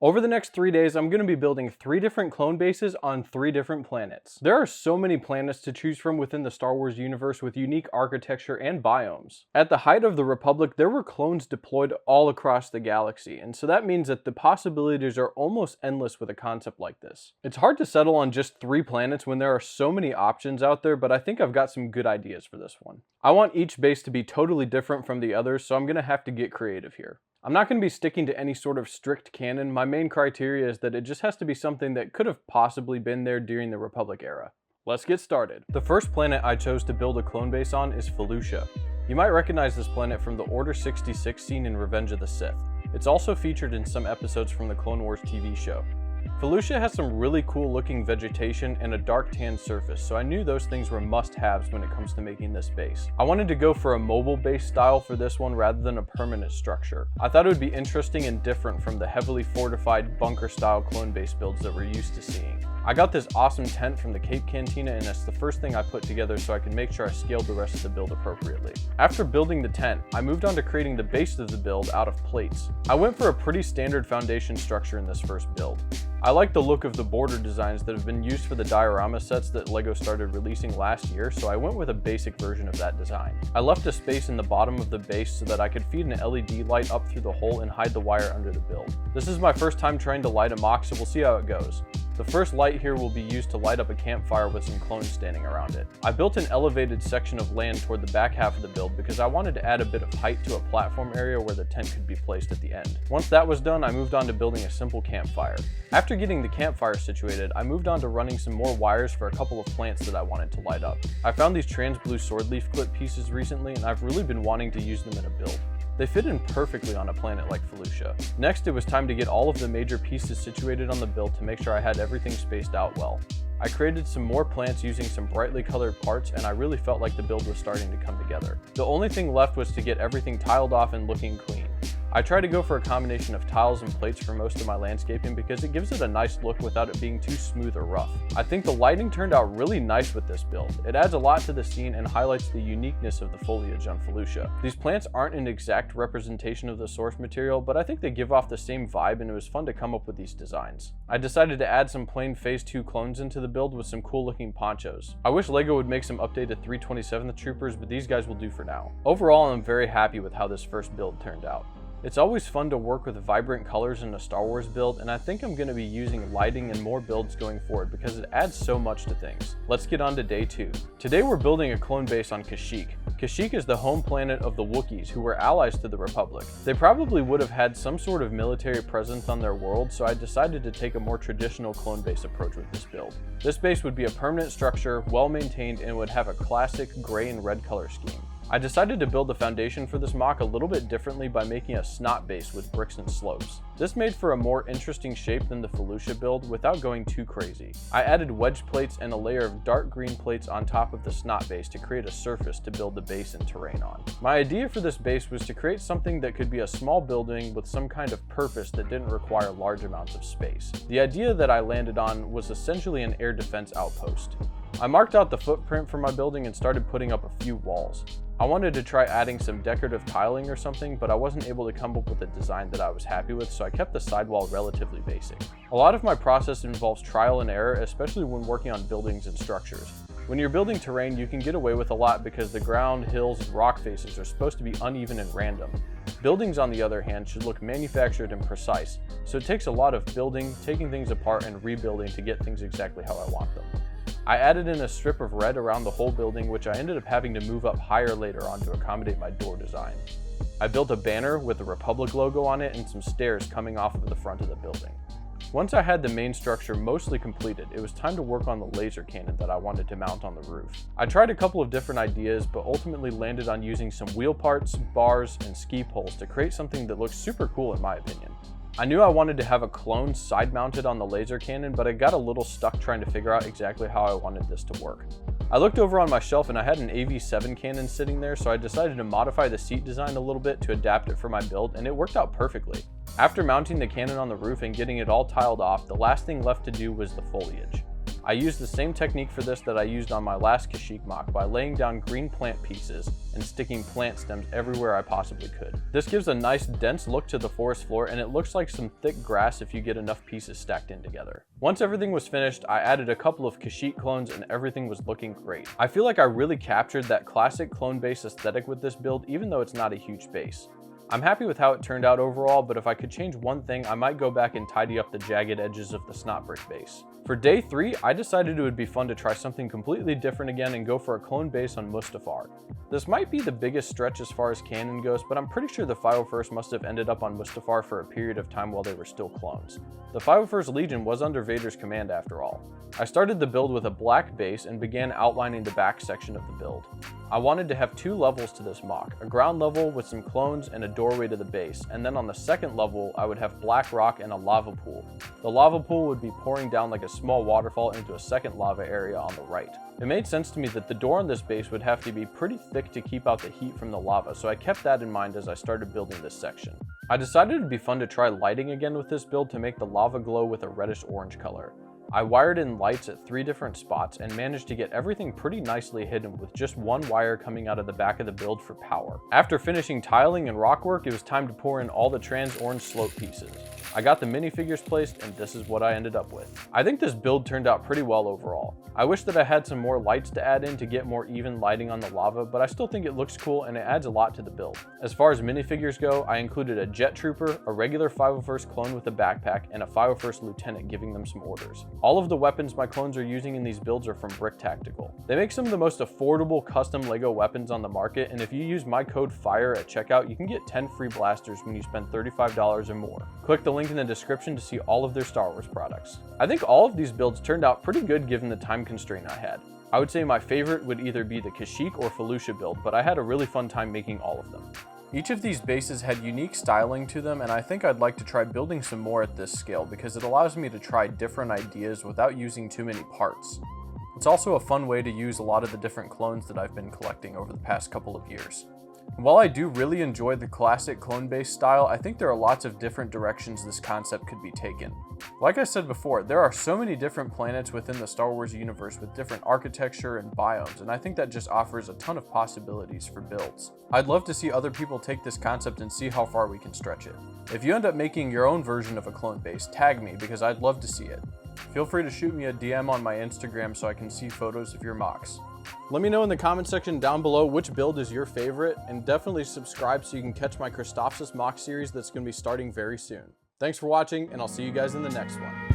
Over the next 3 days, I'm going to be building 3 different clone bases on 3 different planets. There are so many planets to choose from within the Star Wars universe with unique architecture and biomes. At the height of the Republic, there were clones deployed all across the galaxy, and so that means that the possibilities are almost endless with a concept like this. It's hard to settle on just 3 planets when there are so many options out there, but I think I've got some good ideas for this one. I want each base to be totally different from the others, so I'm going to have to get creative here. I'm not going to be sticking to any sort of strict canon. My main criteria is that it just has to be something that could have possibly been there during the Republic era. Let's get started. The first planet I chose to build a clone base on is Felucia. You might recognize this planet from the Order 66 scene in Revenge of the Sith. It's also featured in some episodes from the Clone Wars TV show. Felucia has some really cool looking vegetation and a dark tan surface, so I knew those things were must-haves when it comes to making this base. I wanted to go for a mobile base style for this one rather than a permanent structure. I thought it would be interesting and different from the heavily fortified bunker style clone base builds that we're used to seeing. I got this awesome tent from the Cape Cantina, and it's the first thing I put together so I can make sure I scaled the rest of the build appropriately. After building the tent, I moved on to creating the base of the build out of plates. I went for a pretty standard foundation structure in this first build. I like the look of the border designs that have been used for the diorama sets that LEGO started releasing last year, so I went with a basic version of that design. I left a space in the bottom of the base so that I could feed an LED light up through the hole and hide the wire under the build. This is my first time trying to light a MOC, so we'll see how it goes. The first light here will be used to light up a campfire with some clones standing around it. I built an elevated section of land toward the back half of the build because I wanted to add a bit of height to a platform area where the tent could be placed at the end. Once that was done, I moved on to building a simple campfire. After getting the campfire situated, I moved on to running some more wires for a couple of plants that I wanted to light up. I found these trans blue sword leaf clip pieces recently, and I've really been wanting to use them in a build. They fit in perfectly on a planet like Felucia. Next, it was time to get all of the major pieces situated on the build to make sure I had everything spaced out well. I created some more plants using some brightly colored parts, and I really felt like the build was starting to come together. The only thing left was to get everything tiled off and looking clean. I tried to go for a combination of tiles and plates for most of my landscaping because it gives it a nice look without it being too smooth or rough. I think the lighting turned out really nice with this build. It adds a lot to the scene and highlights the uniqueness of the foliage on Felucia. These plants aren't an exact representation of the source material, but I think they give off the same vibe, and it was fun to come up with these designs. I decided to add some plain Phase 2 clones into the build with some cool looking ponchos. I wish LEGO would make some updated 327th troopers, but these guys will do for now. Overall, I'm very happy with how this first build turned out. It's always fun to work with vibrant colors in a Star Wars build, and I think I'm going to be using lighting in more builds going forward because it adds so much to things. Let's get on to day 2. Today we're building a clone base on Kashyyyk. Kashyyyk is the home planet of the Wookiees, who were allies to the Republic. They probably would have had some sort of military presence on their world, so I decided to take a more traditional clone base approach with this build. This base would be a permanent structure, well maintained, and would have a classic gray and red color scheme. I decided to build the foundation for this MOC a little bit differently by making a snot base with bricks and slopes. This made for a more interesting shape than the Felucia build without going too crazy. I added wedge plates and a layer of dark green plates on top of the snot base to create a surface to build the base and terrain on. My idea for this base was to create something that could be a small building with some kind of purpose that didn't require large amounts of space. The idea that I landed on was essentially an air defense outpost. I marked out the footprint for my building and started putting up a few walls. I wanted to try adding some decorative tiling or something, but I wasn't able to come up with a design that I was happy with, so I kept the sidewall relatively basic. A lot of my process involves trial and error, especially when working on buildings and structures. When you're building terrain, you can get away with a lot because the ground, hills, and rock faces are supposed to be uneven and random. Buildings, on the other hand, should look manufactured and precise, so it takes a lot of building, taking things apart, and rebuilding to get things exactly how I want them. I added in a strip of red around the whole building, which I ended up having to move up higher later on to accommodate my door design. I built a banner with the Republic logo on it and some stairs coming off of the front of the building. Once I had the main structure mostly completed, it was time to work on the laser cannon that I wanted to mount on the roof. I tried a couple of different ideas, but ultimately landed on using some wheel parts, bars, and ski poles to create something that looks super cool in my opinion. I knew I wanted to have a clone side mounted on the laser cannon, but I got a little stuck trying to figure out exactly how I wanted this to work. I looked over on my shelf and I had an AV7 cannon sitting there, so I decided to modify the seat design a little bit to adapt it for my build, and it worked out perfectly. After mounting the cannon on the roof and getting it all tiled off, the last thing left to do was the foliage. I used the same technique for this that I used on my last Kashyyyk mock by laying down green plant pieces and sticking plant stems everywhere I possibly could. This gives a nice dense look to the forest floor, and it looks like some thick grass if you get enough pieces stacked in together. Once everything was finished, I added a couple of Kashyyyk clones and everything was looking great. I feel like I really captured that classic clone-based aesthetic with this build, even though it's not a huge base. I'm happy with how it turned out overall, but if I could change one thing, I might go back and tidy up the jagged edges of the snot brick base. For day 3, I decided it would be fun to try something completely different again and go for a clone base on Mustafar. This might be the biggest stretch as far as canon goes, but I'm pretty sure the 501st must have ended up on Mustafar for a period of time while they were still clones. The 501st Legion was under Vader's command after all. I started the build with a black base and began outlining the back section of the build. I wanted to have 2 levels to this mock, a ground level with some clones and a doorway to the base, and then on the second level I would have black rock and a lava pool. The lava pool would be pouring down like a small waterfall into a second lava area on the right. It made sense to me that the door on this base would have to be pretty thick to keep out the heat from the lava, so I kept that in mind as I started building this section. I decided it would be fun to try lighting again with this build to make the lava glow with a reddish orange color. I wired in lights at 3 different spots and managed to get everything pretty nicely hidden with just one wire coming out of the back of the build for power. After finishing tiling and rock work, it was time to pour in all the trans orange slope pieces. I got the minifigures placed and this is what I ended up with. I think this build turned out pretty well overall. I wish that I had some more lights to add in to get more even lighting on the lava, but I still think it looks cool and it adds a lot to the build. As far as minifigures go, I included a jet trooper, a regular 501st clone with a backpack, and a 501st lieutenant giving them some orders. All of the weapons my clones are using in these builds are from Brick Tactical. They make some of the most affordable custom LEGO weapons on the market, and if you use my code FIRE at checkout, you can get 10 free blasters when you spend $35 or more. Click the link in the description to see all of their Star Wars products. I think all of these builds turned out pretty good given the time constraint I had. I would say my favorite would either be the Kashyyyk or Felucia build, but I had a really fun time making all of them. Each of these bases had unique styling to them, and I think I'd like to try building some more at this scale because it allows me to try different ideas without using too many parts. It's also a fun way to use a lot of the different clones that I've been collecting over the past couple of years. While I do really enjoy the classic clone-based style, I think there are lots of different directions this concept could be taken. Like I said before, there are so many different planets within the Star Wars universe with different architecture and biomes, and I think that just offers a ton of possibilities for builds. I'd love to see other people take this concept and see how far we can stretch it. If you end up making your own version of a clone base, tag me because I'd love to see it. Feel free to shoot me a DM on my Instagram so I can see photos of your mocks. Let me know in the comment section down below which build is your favorite, and definitely subscribe so you can catch my Christopsis mock series that's going to be starting very soon. Thanks for watching, and I'll see you guys in the next one.